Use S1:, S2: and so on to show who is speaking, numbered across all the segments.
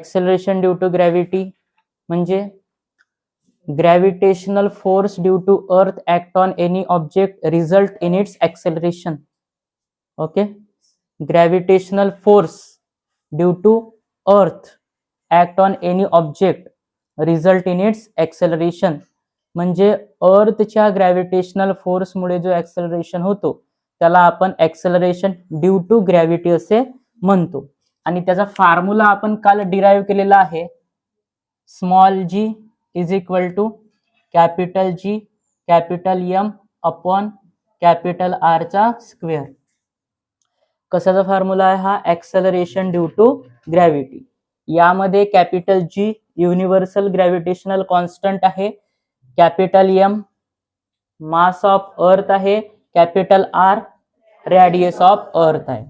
S1: Acceleration due to gravity म्हणजे gravitational force due to earth act on any object result in its acceleration. Okay, gravitational force due to earth act on any object result in its acceleration म्हणजे अर्थच्या gravitational फोर्समुळे जो acceleration होतो त्याला आपण acceleration due to gravity असे म्हणतो. आणि त्याचा फॉर्म्युला आपण काल डिराईव्ह केलेला आहे. Small g is equal to capital G capital M upon capital R चा स्क्वेअर. कशाचा फॉर्म्युला आहे हा? Acceleration due to gravity. यामध्ये capital G universal gravitational constant आहे, capital M mass of earth आहे, capital R radius of earth आहे.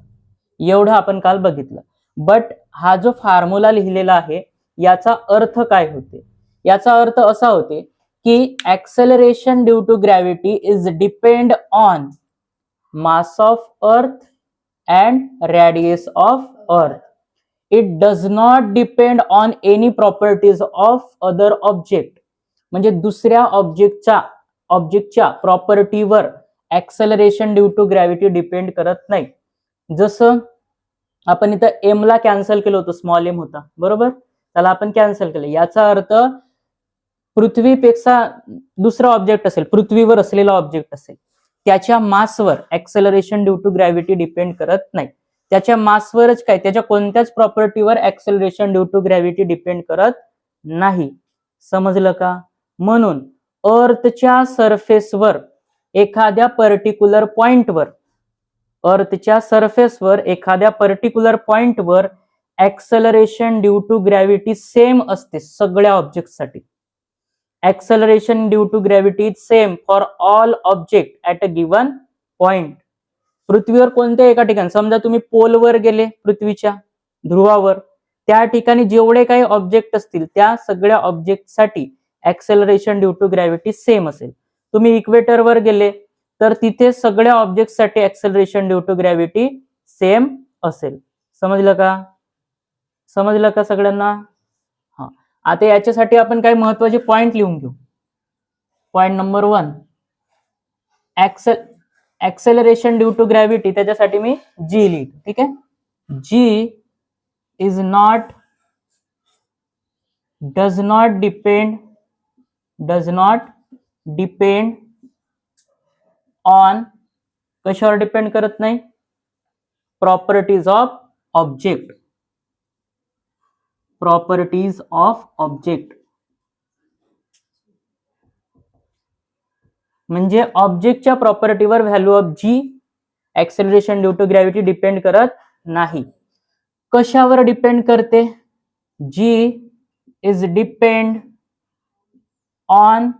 S1: एवढं आपण काल बघितलं. बट हा जो फॉर्म्युला लिहिलेला आहे याचा अर्थ काय होते? याचा अर्थ असा होते की acceleration due to gravity is depend on mass of Earth and radius of Earth. It does not depend on any properties of other object. म्हणजे दुसऱ्या ऑब्जेक्टच्या प्रॉपर्टीवर acceleration due to gravity depend करत नाही. जसं आपण इथं एम ला कॅन्सल केलं होतं, स्मॉल एम होता बरोबर, त्याला आपण कॅन्सल केलं. याचा अर्थ पृथ्वीपेक्षा दुसरा ऑब्जेक्ट असेल, पृथ्वीवर असलेला ऑब्जेक्ट असेल, त्याच्या मासवर acceleration due to gravity depend करत नाही. त्याच्या मासवरच काय, त्याच्या कोणत्याच प्रॉपर्टीवर acceleration due to gravity depend करत नाही. समजलं का? म्हणून अर्थच्या सरफेसवर एखाद्या पर्टिक्युलर पॉइंटवर acceleration due to gravity same असते सगळ्या ऑब्जेक्टसाठी. Acceleration due to gravity is same for all object at a given point. पृथ्वीवर कोणत्या एका ठिकाणी, समजा तुम्ही पोलवर गेले, पृथ्वीच्या ध्रुवावर, त्या ठिकाणी जेवढे काही ऑब्जेक्ट असतील त्या सगळ्या ऑब्जेक्टसाठी acceleration due to gravity same असेल. तुम्ही इक्वेटरवर गेले तर तिथे सगळ्या ऑब्जेक्टसाठी acceleration due to gravity same असेल. समजलं का सगळ्यांना? हा, आता याच्यासाठी आपण काही महत्वाचे पॉइंट लिहून घेऊ. Point number 1, acceleration due to gravity, त्याच्यासाठी मी जी लिहितो. ठीक आहे, g is not does not depend on, कशावर डिपेंड करत नाही? Properties of object. म्हणजे ऑब्जेक्टच्या प्रॉपर्टीवर value of g acceleration due to gravity depend करत नाही. कशावर डिपेंड करते? G is depend on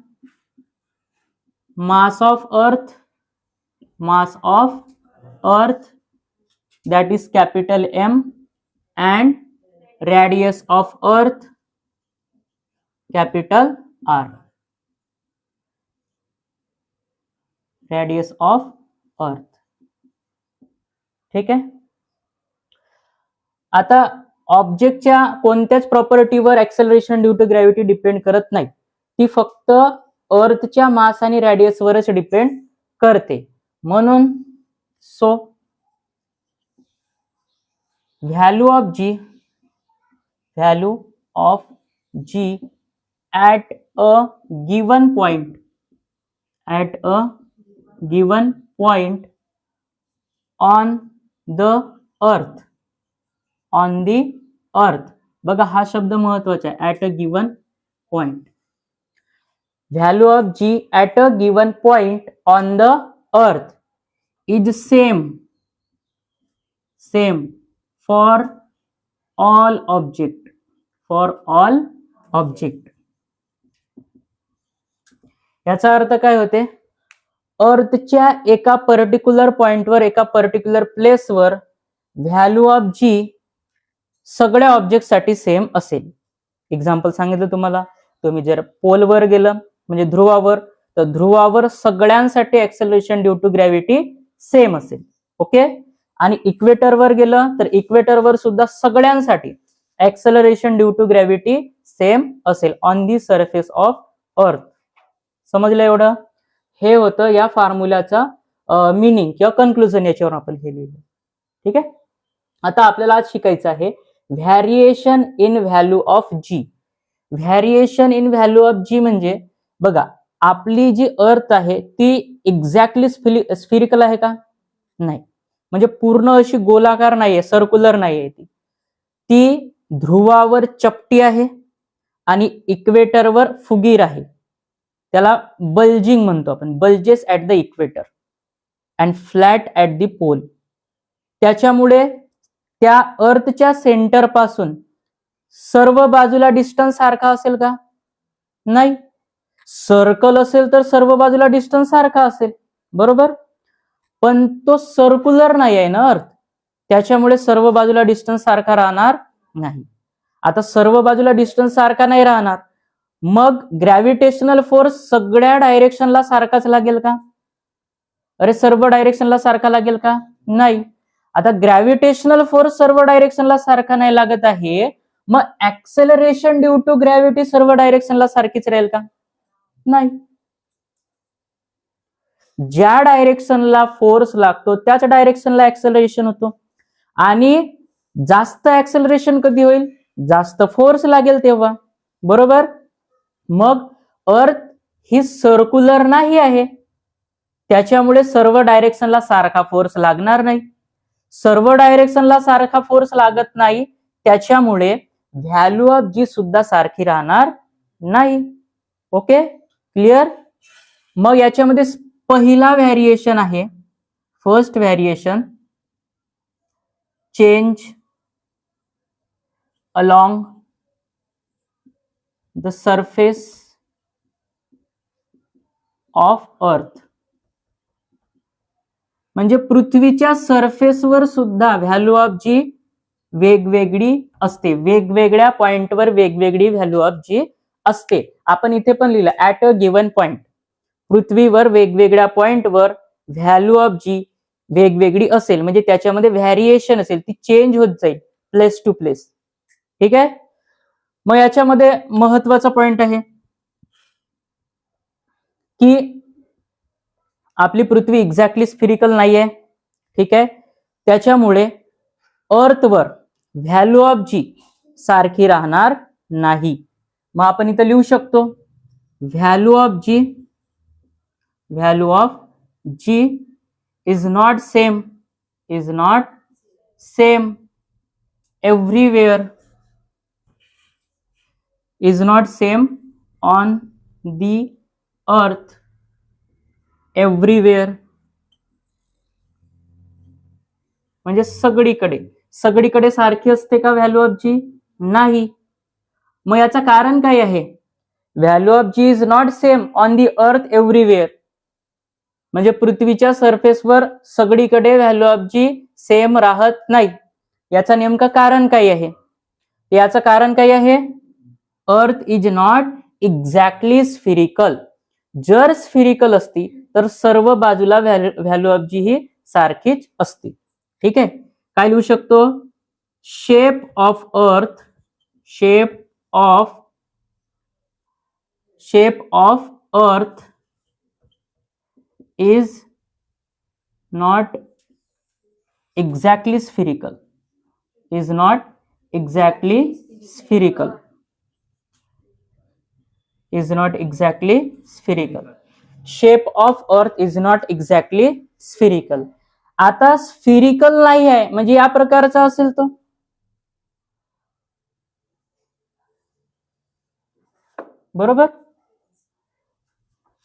S1: mass of earth that is capital M and radius of earth capital R. Radius of earth. ठीक आहे. आता ऑब्जेक्टच्या कोणत्याच प्रॉपर्टीवर acceleration due to gravity depend करत नाही, ती फक्त अर्थच्या मास आणि रेडियसवरच डिपेंड करते. म्हणून value of g at a given point on the earth. बघा हा शब्द महत्वाचा आहे, at a given point. Value of g at a given point on the earth is same for all object. याचा अर्थ काय होते? अर्थच्या एका पर्टिक्युलर पॉइंटवर, एका पर्टिक्युलर प्लेसवर व्हॅल्यू ऑफ जी सगळ्या ऑब्जेक्टसाठी सेम असेल. एक्झाम्पल सांगितलं तुम्हाला. तुम्ही जर पोलवर गेलं म्हणजे ध्रुवावर, तर ध्रुवावर सगळ्यांसाठी acceleration due to gravity same असेल. ओके, आणि इक्वेटरवर गेलं तर इक्वेटरवर सुद्धा सगळ्यांसाठी acceleration due to gravity same असेल on the surface of earth. समजलं एवढं? हे होतं या फॉर्म्युलाचा मिनिंग किंवा कन्क्लुजन, याच्यावर आपण हे लिहिलं. ठीक आहे. आता आपल्याला आज शिकायचं आहे variation in value of g. Variation in value of g म्हणजे बघा, आपली जी अर्थ आहे ती एक्झॅक्टली स्फिरिकल आहे का? नाही. म्हणजे पूर्ण अशी गोलाकार नाहीये, सर्क्युलर नाहीये. ती ध्रुवावर चपटी आहे आणि इक्वेटरवर फुगीर आहे. त्याला बल्जिंग म्हणतो आपण, bulges at the equator and flat at the pole. त्याच्यामुळे त्या अर्थच्या सेंटर पासून सर्व बाजूला डिस्टन्स सारखा असेल का? नाही. सर्कल असेल तर सर्व बाजूला डिस्टन्स सारखा असेल, बरोबर. पण तो सर्क्युलर नाही आहे ना अर्थ, त्याच्यामुळे सर्व बाजूला डिस्टन्स सारखा राहणार नाही. आता सर्व बाजूला डिस्टन्स सारखा नाही राहणार, मग ग्रॅव्हिटेशनल फोर्स सगळ्या डायरेक्शनला सारखाच लागेल का? अरे सर्व डायरेक्शनला सारखा लागेल का? नाही. आता ग्रॅव्हिटेशनल फोर्स सर्व डायरेक्शनला सारखा नाही लागत आहे, मग ऍक्सेलरेशन ड्यू टू ग्रॅव्हिटी सर्व डायरेक्शनला सारखीच राहील का? नाही. ज्या डायरेक्शनला फोर्स लागतो त्याच डायरेक्शनला ऍक्सेलरेशन होतो. आणि जास्त ऍक्सेलरेशन कधी होईल? जास्त फोर्स लागेल तेव्हा, बरोबर. मग अर्थ ही सर्क्युलर नाही आहे, त्याच्यामुळे सर्व डायरेक्शनला सारखा फोर्स लागणार नाही. सर्व डायरेक्शनला सारखा फोर्स लागत नाही, त्याच्यामुळे व्हॅल्यू ऑफ जी सुद्धा सारखी राहणार नाही. Okay, clear. मग याच्यामध्ये पहिला व्हॅरिएशन आहे, first variation, change along the surface of अर्थ. म्हणजे पृथ्वीच्या सरफेसवर सुद्धा व्हॅल्यू ऑफ जी वेगवेगळी असते, वेगवेगळ्या पॉइंटवर वेगवेगळी व्हॅल्यू ऑफ जी असते. आपण इथे पण लिहिलं ऍट अ गिव्हन पॉइंट. पृथ्वीवर वेगवेगळ्या पॉइंटवर व्हॅल्यू ऑफ जी वेगवेगळी असेल, म्हणजे त्याच्यामध्ये व्हॅरिएशन असेल, ती चेंज होत जाईल प्लेस टू प्लेस. ठीक आहे. मग याच्यामध्ये महत्वाचा पॉइंट आहे की आपली पृथ्वी एक्झॅक्टली स्फिरिकल नाहीये. ठीक आहे. त्याच्यामुळे अर्थवर व्हॅल्यू ऑफ जी सारखी राहणार नाही. मग आपण इथं लिहू शकतो value of G is not same everywhere, is not same on the earth everywhere. म्हणजे सगळीकडे सारखी असते का व्हॅल्यू ऑफ जी? नाही. मग याचं कारण काय आहे? Value of G is not same on the earth everywhere, म्हणजे पृथ्वीच्या सरफेसवर सगळीकडे व्हॅल्यू ऑफ जी सेम राहत नाही. याचं नेमकं कारण काय आहे? याचं कारण काय आहे? अर्थ इज नॉट एक्झॅक्टली स्फिरिकल. जर स्फिरिकल असती तर सर्व बाजूला व्हॅल्यू ऑफ जी ही सारखीच असती. ठीक आहे. काय लिहू शकतो? शेप ऑफ अर्थ is not exactly spherical. Shape of earth is not exactly spherical. आता स्फिरिकल नाही आहे म्हणजे या प्रकारचा असेल तो, बरोबर.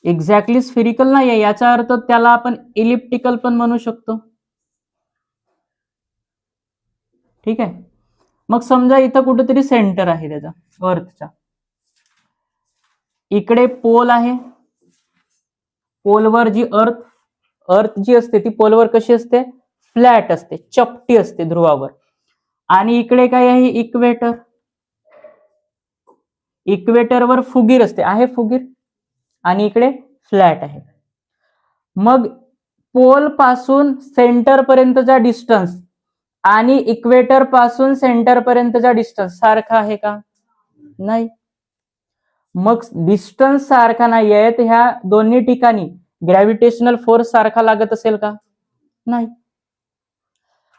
S1: एक्झॅक्टली स्फिरिकल नाही आहे याचा अर्थ त्याला आपण इलिप्टिकल पण म्हणू शकतो. ठीक आहे. मग समजा इथं कुठेतरी सेंटर आहे त्याचा अर्थचा, इकडे पोल आहे. पोलवर जी अर्थ जी असते ती पोलवर कशी असते? फ्लॅट असते, चपटी असते ध्रुवावर. आणि इकडे काय आहे? इक्वेटरवर फुगीर असते, आहे फुगीर, आणि इकडे फ्लॅट आहे. मग पोल पासून सेंटर पर्यंतचा डिस्टन्स आणि इक्वेटर पासून सेंटर पर्यंतचा डिस्टन्स सारखा आहे का? नाही. मग डिस्टन्स सारखा नाही आहे तर ह्या दोन्ही ठिकाणी ग्रॅव्हिटेशनल फोर्स सारखा लागत असेल का? नाही.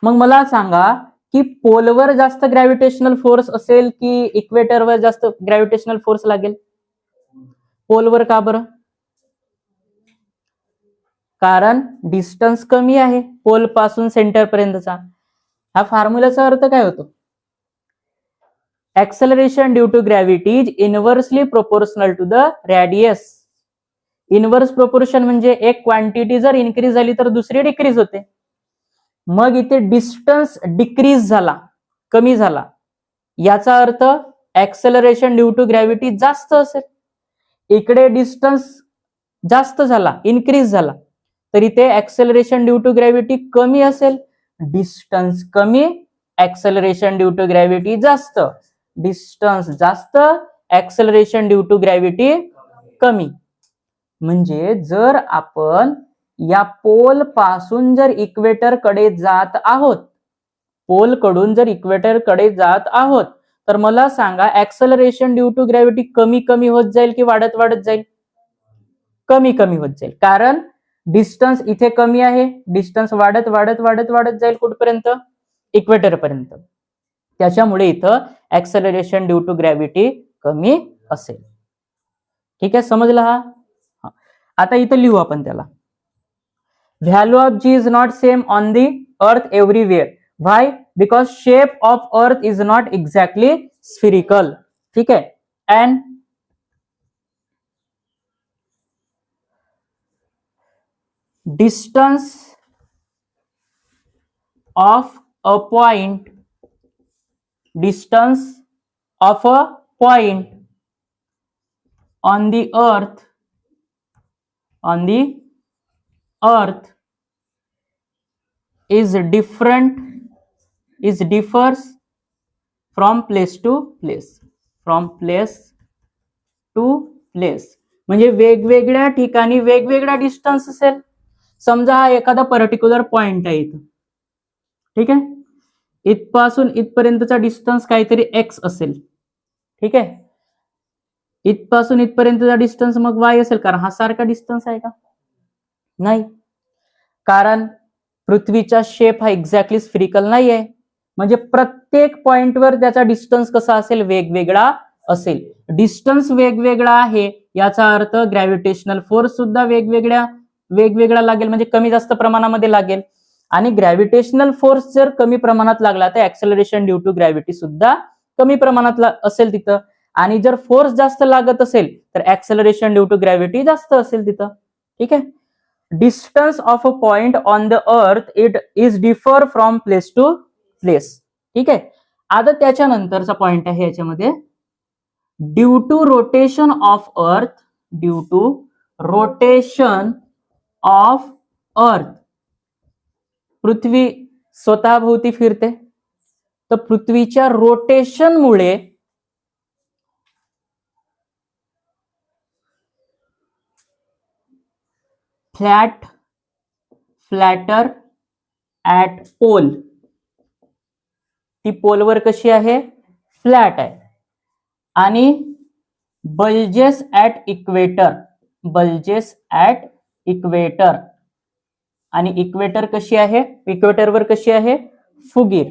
S1: मग मला सांगा की पोलवर जास्त ग्रॅव्हिटेशनल फोर्स असेल की इक्वेटरवर जास्त ग्रॅव्हिटेशनल फोर्स लागेल? पोलवर. का बरं? कारण डिस्टन्स कमी आहे पोल पासून सेंटर पर्यंतचा. हा फॉर्म्युलाचा अर्थ काय होतो? acceleration due to gravity is inversely proportional to the radius. Inverse proportion म्हणजे एक क्वांटिटी जर इन्क्रीज झाली तर दुसरी डिक्रीज होते. मग इथे डिस्टन्स डिक्रीज झाला, कमी झाला, याचा अर्थ ऍक्सेलरेशन ड्यू टू ग्रॅव्हिटी जास्त असेल. इकडे डिस्टन्स जास्त झाला, इन्क्रीज झाला, तर इथे ऍक्सेलरेशन ड्यू टू ग्रॅव्हिटी कमी असेल. डिस्टन्स कमी, ऍक्सेलरेशन ड्यू टू ग्रॅव्हिटी जास्त. डिस्टन्स जास्त, ऍक्सेलरेशन ड्यू टू ग्रॅव्हिटी कमी. म्हणजे जर आपण या पोल पासून जर इक्वेटर कडे जात आहोत, पोल कडून जर इक्वेटर कडे जात आहोत, तर मला सांगा ऍक्सेलरेशन ड्यू टू ग्रॅव्हिटी कमी कमी होत जाईल की वाढत वाढत जाईल? कमी कमी होत जाईल. कारण डिस्टन्स इथे कमी आहे, डिस्टन्स वाढत वाढत वाढत वाढत जाईल कुठपर्यंत? इक्वेटर पर्यंत. त्याच्यामुळे इथं ऍक्सेलरेशन ड्यू टू ग्रॅव्हिटी कमी असेल. ठीक आहे, समजलं हा? आता इथं लिहू आपण त्याला. Value of G is not same on the earth everywhere. Why? Because shape of earth is not exactly spherical. ठीक आहे. And distance of a point on the earth differs from place to place. म्हणजे वेगवेगळ्या ठिकाणी वेगवेगळा distance असेल. समजा हा एखादा पर्टिक्युलर पॉइंट आहे इथं. ठीक आहे. इथपासून इथपर्यंतचा डिस्टन्स काहीतरी एक्स असेल. ठीक आहे. इथपासून इथपर्यंतचा डिस्टन्स मग वाय असेल. कारण हा सारखा डिस्टन्स आहे का? नाही. कारण पृथ्वीचा शेप हा एक्झॅक्टली स्फिरिकल नाही आहे. म्हणजे प्रत्येक पॉइंटवर त्याचा डिस्टन्स कसा असेल? वेगवेगळा असेल. डिस्टन्स वेगवेगळा आहे याचा अर्थ ग्रॅव्हिटेशनल फोर्स सुद्धा वेगवेगळा लागेल, म्हणजे कमी जास्त प्रमाणामध्ये लागेल. आणि ग्रॅव्हिटेशनल फोर्स जर कमी प्रमाणात लागला तर ऍक्सेलरेशन ड्यू टू ग्रॅव्हिटी सुद्धा कमी प्रमाणात असेल तिथं. आणि जर फोर्स जास्त लागत असेल तर ऍक्सेलरेशन ड्यू टू ग्रॅव्हिटी जास्त असेल तिथं. ठीक आहे. Distance of a point on the earth it is differ from place to place. ठीक आहे. आता त्याच्यानंतरचा पॉइंट आहे याच्यामध्ये, ड्यू टू रोटेशन ऑफ अर्थ. पृथ्वी स्वतःभोवती फिरते, तर पृथ्वीच्या रोटेशनमुळे फ्लॅटर ऍट पोल. ती पोलवर कशी आहे? फ्लॅट आहे. आणि बल्जेस ऍट इक्वेटर. आणि इक्वेटर कशी आहे? इक्वेटरवर कशी आहे? फुगीर.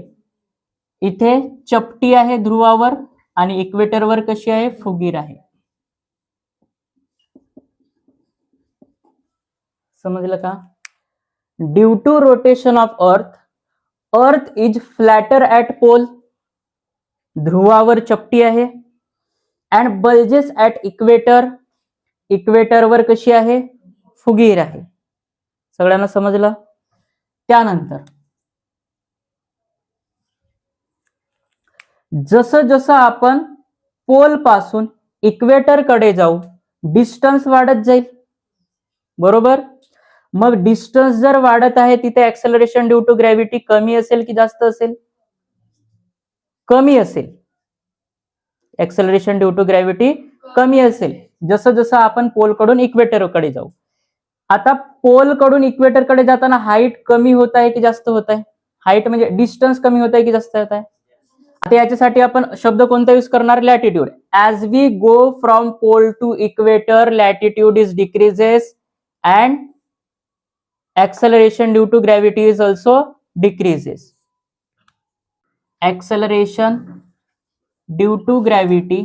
S1: इथे चपटी आहे ध्रुवावर आणि इक्वेटरवर कशी आहे? फुगीर आहे. समजलं का? Due to rotation of earth is flatter at pole. ध्रुवावर चपटी आहे. अँड बल्जेस ऍट इक्वेटरवर कशी आहे? फुगीर आहे. सगळ्यांना समजलं? त्यानंतर जसं जसं आपण पोल पासून इक्वेटर कडे जाऊ डिस्टन्स वाढत जाईल. बरोबर? मग डिस्टन्स जर वाढत आहे तिथे ऍक्सेलरेशन ड्यू टू ग्रॅव्हिटी कमी असेल की जास्त असेल? कमी असेल. ऍक्सेलरेशन ड्यू टू ग्रॅव्हिटी कमी असेल जसं जसं आपण पोल कडून इक्वेटर कडे जाऊ. आता पोल कडून इक्वेटर कडे जाताना हाईट कमी होत आहे की जास्त होत आहे? हाईट म्हणजे डिस्टन्स कमी होत आहे की जास्त होत आहे? आता याच्यासाठी आपण शब्द कोणता यूज करणार? Latitude. As we go from pole to equator latitude is decreases and acceleration due to gravity is also decreases. Acceleration due to gravity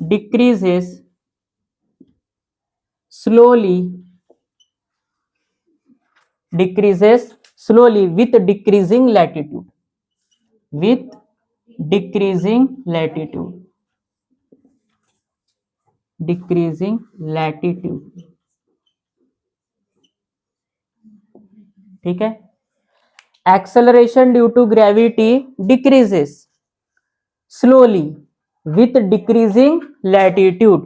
S1: decreases slowly with decreasing latitude. ठीक है. Acceleration due to gravity decreases slowly with decreasing latitude.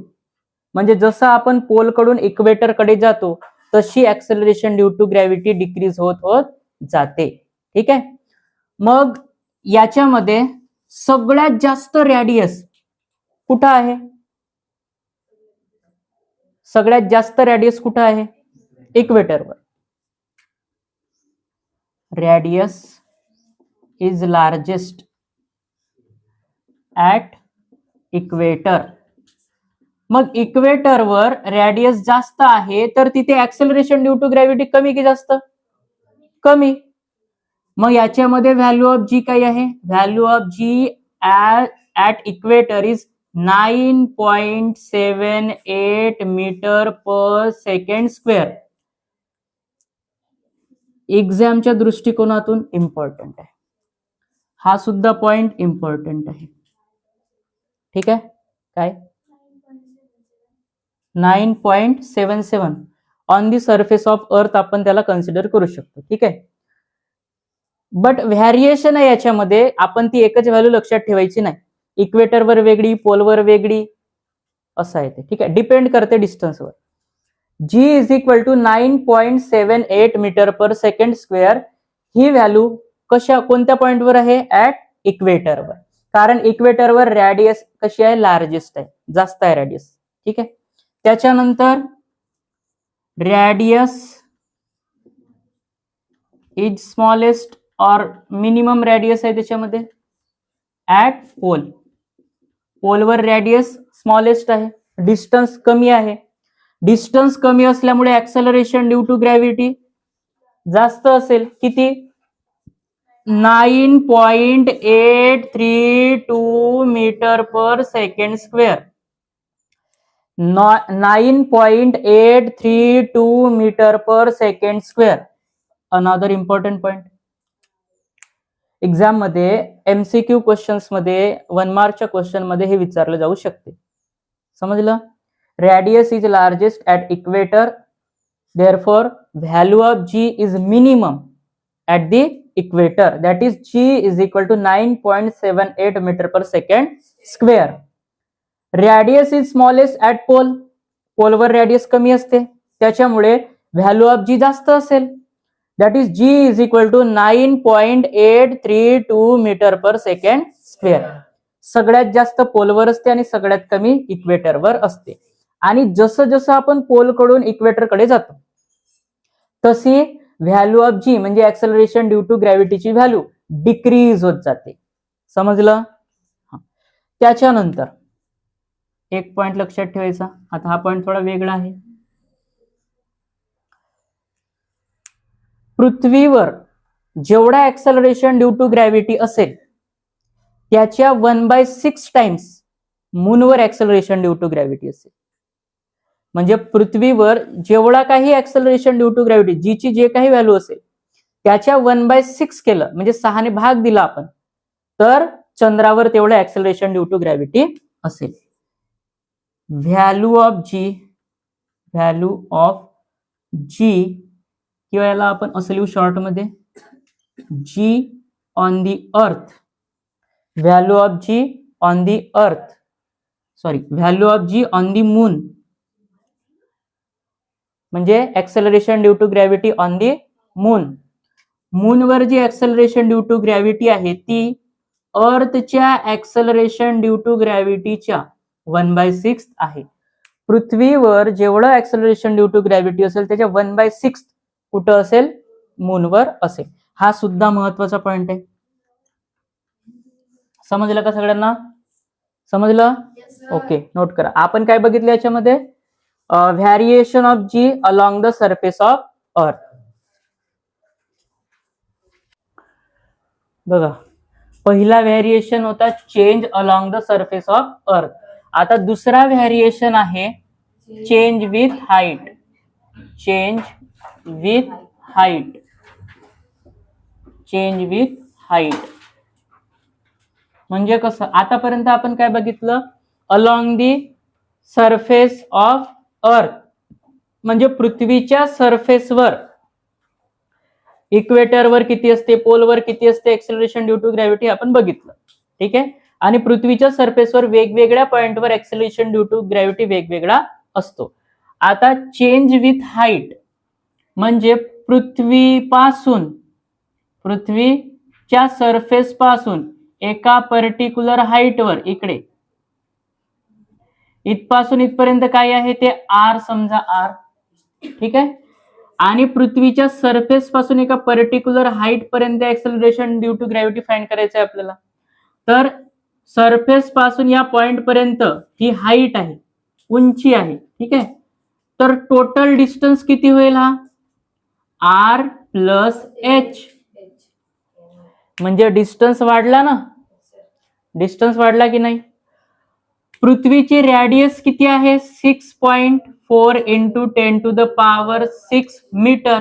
S1: म्हणजे जसं आपण pole कडून equator कडे जातो तशी acceleration due to gravity decrease होत जाते. ठीक आहे. मग याच्यामध्ये सगळ्यात जास्त रॅडियस कुठं आहे? सगळ्यात जास्त रॅडियस कुठं आहे? इक्वेटरवर. Radius is largest at equator. मग इक्वेटरवर रॅडियस जास्त आहे तर तिथे ऍक्सेलरेशन ड्यू टू ग्रॅव्हिटी कमी की जास्त? कमी. मग याच्यामध्ये व्हॅल्यू ऑफ जी काय आहे? Value of g at equator is 9.78 metre per second square. एक्झामच्या दृष्टिकोनातून इम्पॉर्टंट आहे. हा सुद्धा पॉइंट इम्पॉर्टंट आहे. ठीक आहे. काय? 9.77 ऑन दी सरफेस ऑफ अर्थ आपण त्याला कन्सिडर करू शकतो. ठीक आहे. बट व्हॅरिएशन आहे याच्यामध्ये, आपण ती एकच व्हॅल्यू लक्षात ठेवायची नाही. इक्वेटरवर वेगळी, पोलवर वेगळी असं आहे ते. ठीक आहे. डिपेंड करते डिस्टन्सवर. G is equal to 9.78 metre per second square. ही व्हॅल्यू कोणत्या पॉइंटवर आहे? ऍट इक्वेटरवर. कारण इक्वेटरवर रॅडियस कशी आहे? लार्जेस्ट आहे, जास्त आहे रॅडियस. ठीक आहे. त्याच्यानंतर रॅडियस इज स्मॉलेस्ट और मिनिमम रॅडियस आहे त्याच्यामध्ये ऍट पोल. पोलवर रॅडियस स्मॉलेस्ट आहे, डिस्टन्स कमी आहे. डिस्टन्स कमी असल्यामुळे ऍक्सेलरेशन ड्यू टू ग्रॅव्हिटी जास्त असेल. किती? 9.832 metre per second square. 9.832 metre per second square. Another important point. Exam मध्ये एमसीक्यू क्वेश्चन्स मध्ये 1 मार्कच्या क्वेश्चन मध्ये हे विचारलं जाऊ शकते. समजलं? Radius is largest at equator, therefore value of G is minimum at the equator, that is g is equal to 9.78 metre per second square. Radius is smallest at pole. पोलवर radius कमी असते त्याच्यामुळे व्हॅल्यू ऑफ जी जास्त असेल, that is g is equal to 9.832 metre per second square. सगळ्यात जास्त पोलवर असते आणि सगळ्यात कमी इक्वेटरवर असते. आणि जसं जसं आपण पोलकडून इक्वेटरकडे जातो तशी व्हॅल्यू ऑफ जी म्हणजे ऍक्सेलरेशन ड्यू टू ग्रॅव्हिटीची व्हॅल्यू डिक्रीज होत जाते. समजलं? त्याच्यानंतर एक पॉइंट लक्षात ठेवायचा. आता हा पॉइंट थोडा वेगळा आहे. पृथ्वीवर जेवढा ऍक्सेलरेशन ड्यू टू ग्रॅव्हिटी असेल त्याच्या 1/6 टाइम्स मूनवर ऍक्सेलरेशन ड्यू टू ग्रॅव्हिटी असेल. म्हणजे पृथ्वीवर जेवढा काही ऍक्सेलरेशन ड्यू टू ग्रॅव्हिटी जीची जे काही व्हॅल्यू असेल त्याच्या 1/6 केलं म्हणजे 6 ने भाग दिला आपण, तर चंद्रावर तेवढं ऍक्सेलरेशन ड्यू टू ग्रॅव्हिटी असेल. व्हॅल्यू ऑफ जी किंवा याला आपण असं लिहू शॉर्ट मध्ये जी on the earth. Value of g on the earth, value of g on the moon म्हणजे acceleration due to gravity on the moon. मूनवर जी ऍक्सेलरेशन ड्यू टू ग्रॅव्हिटी आहे ती अर्थच्या ऍक्सेलरेशन ड्यू टू ग्रॅव्हिटीच्या 1/6 आहे. पृथ्वीवर जेवढं ऍक्सेलरेशन ड्यू टू ग्रॅव्हिटी असेल त्याच्या 1/6 कुठं असेल? मूनवर असेल. हा सुद्धा महत्वाचा पॉइंट आहे. समजलं का सगळ्यांना? समजलं? ओके, नोट करा. आपण काय बघितलं याच्यामध्ये? Variation of G along the surface of earth. बघा, पहिला व्हॅरिएशन होता change along the surface of earth. आता दुसरा व्हॅरिएशन आहे change with height. Change with height. Change with height म्हणजे कसं? आतापर्यंत आपण काय बघितलं? अलॉंग दी सरफेस ऑफ अर्थ म्हणजे पृथ्वीच्या सरफेसवर, इक्वेटरवर किती असते, पोलवर किती असते एक्सेलरेशन ड्यू टू ग्रॅव्हिटी आपण बघितलं. ठीक आहे. आणि पृथ्वीच्या सरफेसवर वेगवेगळ्या पॉइंटवर एक्सेलरेशन ड्यू टू ग्रॅव्हिटी वेगवेगळा असतो. आता चेंज विथ हाईट म्हणजे पृथ्वीच्या सरफेस पासून एका पर्टिक्युलर हाईटवर, इकडे इथपासून इथपर्यंत काय आहे ते आर, समजा आर. ठीक आहे. आणि पृथ्वीच्या सरफेस पासून एका पर्टिक्युलर हाईट पर्यंत acceleration due to gravity find करायचं आहे आपल्याला. तर सरफेस पासून या पॉइंट पर्यंत ही हाईट आहे, उंची आहे. ठीक आहे. तर टोटल डिस्टन्स किती होईल? हा आर प्लस एच. म्हणजे डिस्टन्स वाढला ना? डिस्टन्स वाढला की नाही? पृथ्वीची रॅडियस किती आहे? 6.4 into 10⁶ metre.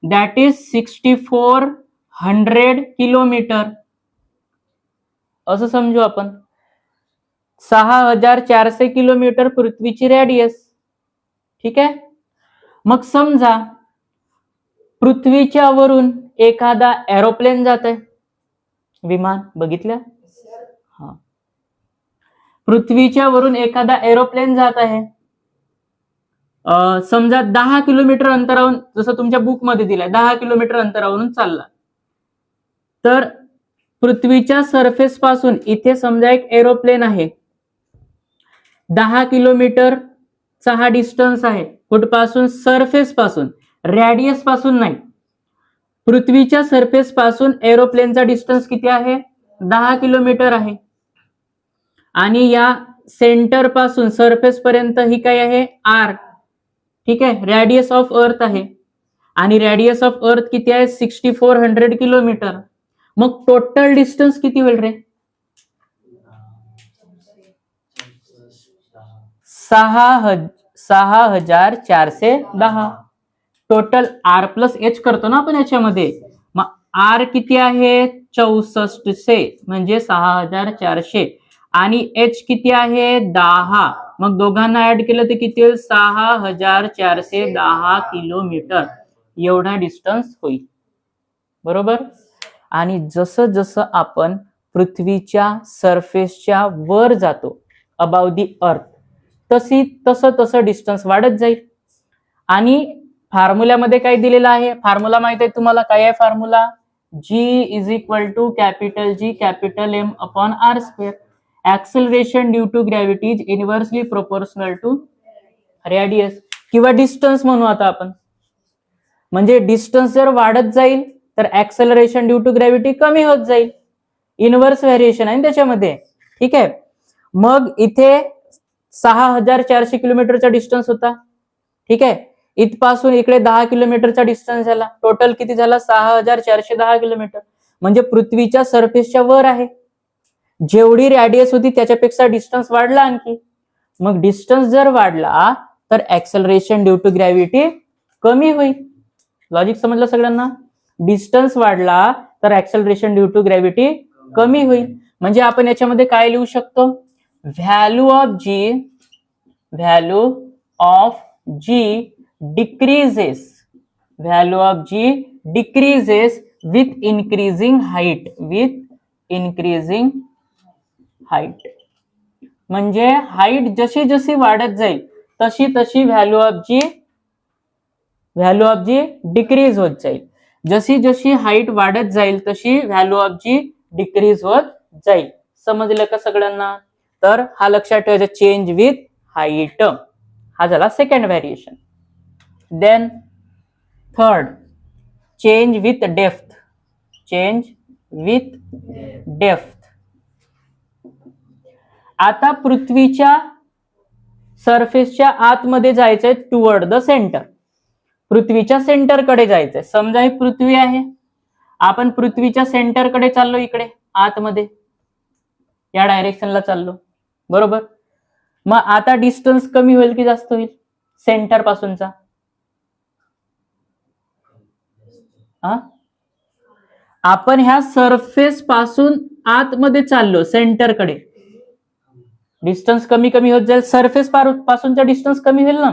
S1: That is 6400 kilometre असं समजू आपण. 6400 किलोमीटर पृथ्वीची रॅडियस. ठीक आहे. मग समजा पृथ्वीच्या वरून एखादा एरोप्लेन जात आहे, विमान बघितलं? हा, पृथ्वीच्या वरून एखादा एरोप्लेन जात आहे. समजा 10 किलोमीटर अंतरावरून, जसं तुमच्या बुक मध्ये दिलंय 10 किलोमीटर अंतरावरून चालला. तर पृथ्वीच्या सरफेस पासून इथे समजा एक एरोप्लेन आहे, 10 किलोमीटरचा हा डिस्टन्स आहे. कुठपासून? सरफेस पासून, रॅडियस पासून नाही. पृथ्वीच्या सरफेस पासून एरोप्लेनचा डिस्टन्स किती आहे? 10 किलोमीटर आहे. आणि या सेंटर पासून सरफेस पर्यंत ही काय आहे? आर. ठीक आहे. रॅडियस ऑफ अर्थ आहे. आणि रॅडियस ऑफ अर्थ किती आहे? 6400 किलोमीटर. मग टोटल डिस्टन्स किती होईल रे? 6410. टोटल आर प्लस एच करतो ना आपण याच्यामध्ये. मग आर किती आहे? 6400 म्हणजे 6400. आणि एच किती आहे? 10. मग दोघांना ऍड केलं तर किती होईल? 6410 किलोमीटर एवढा डिस्टन्स होईल. बरोबर. आणि जसं जसं आपण पृथ्वीच्या सरफेसच्या वर जातो, अबाव दी अर्थ, तसं डिस्टन्स वाढत जाईल. आणि फॉर्म्युल्यामध्ये काय दिलेलं आहे? फॉर्म्युला माहित आहे तुम्हाला? काय आहे formula? G is equal to capital G capital M upon R square. Acceleration due to gravity is inversely proportional to radius किंवा डिस्टन्स म्हणू आता आपण. म्हणजे डिस्टन्स जर वाढत जाईल तर ऍक्सेलरेशन ड्यू टू ग्रॅव्हिटी कमी होत जाईल. इनव्हर्स व्हेरिएशन आहे त्याच्यामध्ये. ठीक आहे. मग इथे 6400 किलोमीटरचा डिस्टन्स होता. ठीक आहे. इथपासून इकडे 10 किलोमीटरचा डिस्टन्स झाला. टोटल किती झाला? 6410 किलोमीटर. म्हणजे पृथ्वीच्या सरफेसच्या वर आहे. जेवढी रॅडियस होती त्याच्यापेक्षा डिस्टन्स वाढला आणखी. मग डिस्टन्स जर वाढला तर ऍक्सेलरेशन ड्यू टू ग्रॅव्हिटी कमी होईल. लॉजिक समजलं सगळ्यांना? डिस्टन्स वाढला तर ऍक्सेलरेशन ड्यू टू ग्रॅव्हिटी कमी होईल. म्हणजे आपण याच्यामध्ये काय लिहू शकतो? Value of G decreases. Value of G decreases with increasing height. म्हणजे हाईट जशी जशी वाढत जाईल तशी तशी व्हॅल्यू ऑफ जी डिक्रीज होत जाईल. जशी जशी हाईट वाढत जाईल तशी व्हॅल्यू ऑफ जी डिक्रीज होत जाईल. समजलं का सगळ्यांना? तर हा लक्षात ठेवायचा, चेंज विथ हाईट. हा झाला second variation. Then third, change with depth. Change with depth. आता पृथ्वीच्या सरफेसच्या आतमध्ये जायचंय टुवर्ड द सेंटर. पृथ्वीच्या सेंटरकडे जायचंय. समजा ही पृथ्वी आहे, आपण पृथ्वीच्या सेंटरकडे चाललो, इकडे आतमध्ये या डायरेक्शनला चाललो, बरोबर. मग आता डिस्टन्स कमी होईल की जास्त होईल सेंटर पासूनचा? आपण ह्या सरफेस पासून आतमध्ये चाललो सेंटरकडे, डिस्टन्स कमी कमी होत जाईल. सरफेस पासूनचा डिस्टन्स कमी होईल ना,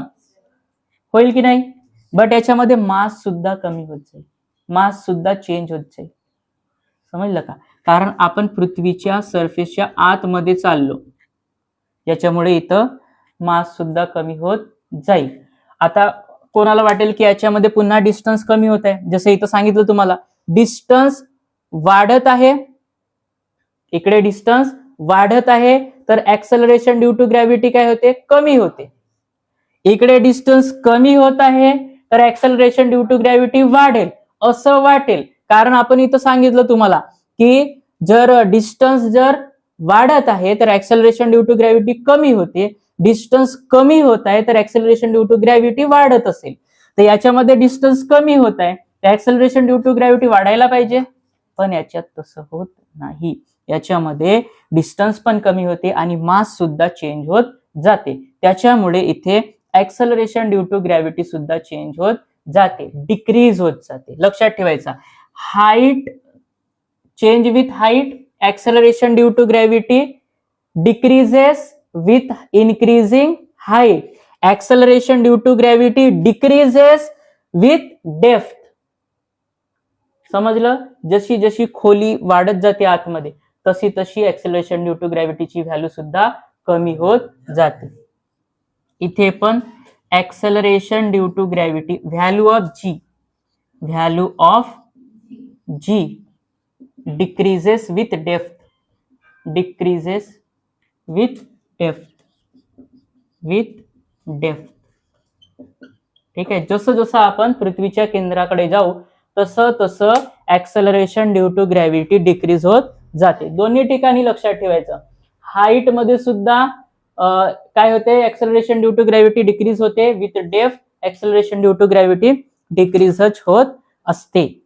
S1: होईल की नाही? बट याच्यामध्ये मास सुद्धा कमी होत जाईल, मास सुद्धा चेंज होत जाईल. समजलं का? कारण आपण पृथ्वीच्या सरफेसच्या आतमध्ये चाललो, याच्यामुळे इथं मास सुद्धा कमी होत जाईल. आता कोणाला वाटेल की याच्यामध्ये पुन्हा डिस्टन्स कमी होत आहे, जसं इथं सांगितलं तुम्हाला, डिस्टन्स वाढत आहे, इकडे डिस्टन्स वाढत आहे, तर ऍक्सेलरेशन ड्यू टू ग्रॅव्हिटी काय होते? कमी होते. इकडे डिस्टन्स कमी होत आहे, तर ऍक्सेलरेशन ड्यू टू ग्रॅव्हिटी वाढेल असं वाटेल. कारण आपण इथं सांगितलं तुम्हाला की जर डिस्टन्स जर वाढत आहे तर ऍक्सेलरेशन ड्यू टू ग्रॅव्हिटी कमी होते, डिस्टन्स कमी होत आहे तर ऍक्सेलरेशन ड्यू टू ग्रॅव्हिटी वाढत असेल. तर याच्यामध्ये डिस्टन्स कमी होत आहे, ऍक्सेलरेशन ड्यू टू ग्रॅव्हिटी वाढायला पाहिजे, पण याच्यात तसं होत नाही. याच्यामध्ये डिस्टन्स पण कमी होते आणि मास सुद्धा चेंज होत जाते. त्याच्यामुळे इथे ऍक्सेलरेशन ड्यू टू ग्रॅव्हिटी सुद्धा चेंज होत जाते, डिक्रीज होत जाते. लक्षात ठेवायचा. Height, change with height, acceleration due to gravity decreases with increasing height. Acceleration due to gravity decreases with depth. समजलं? जशी जशी खोली वाढत जाते आतमध्ये, तशी तशी ऍक्सेलरेशन ड्यू टू ग्रॅव्हिटीची व्हॅल्यू सुद्धा कमी होत जाते. इथे पण acceleration due to gravity, value of G decreases with depth, decreases with depth. ठीक आहे. जसं जसं आपण पृथ्वीच्या केंद्राकडे जाऊ तसं तसं acceleration due to gravity decrease होत जाते. दोन्ही ठिकाणी लक्षात ठेवायचं. हाईट मध्ये सुद्धा काय होते? Acceleration due to gravity decrease होते, with depth acceleration due to gravity डिक्रीजच होत असते.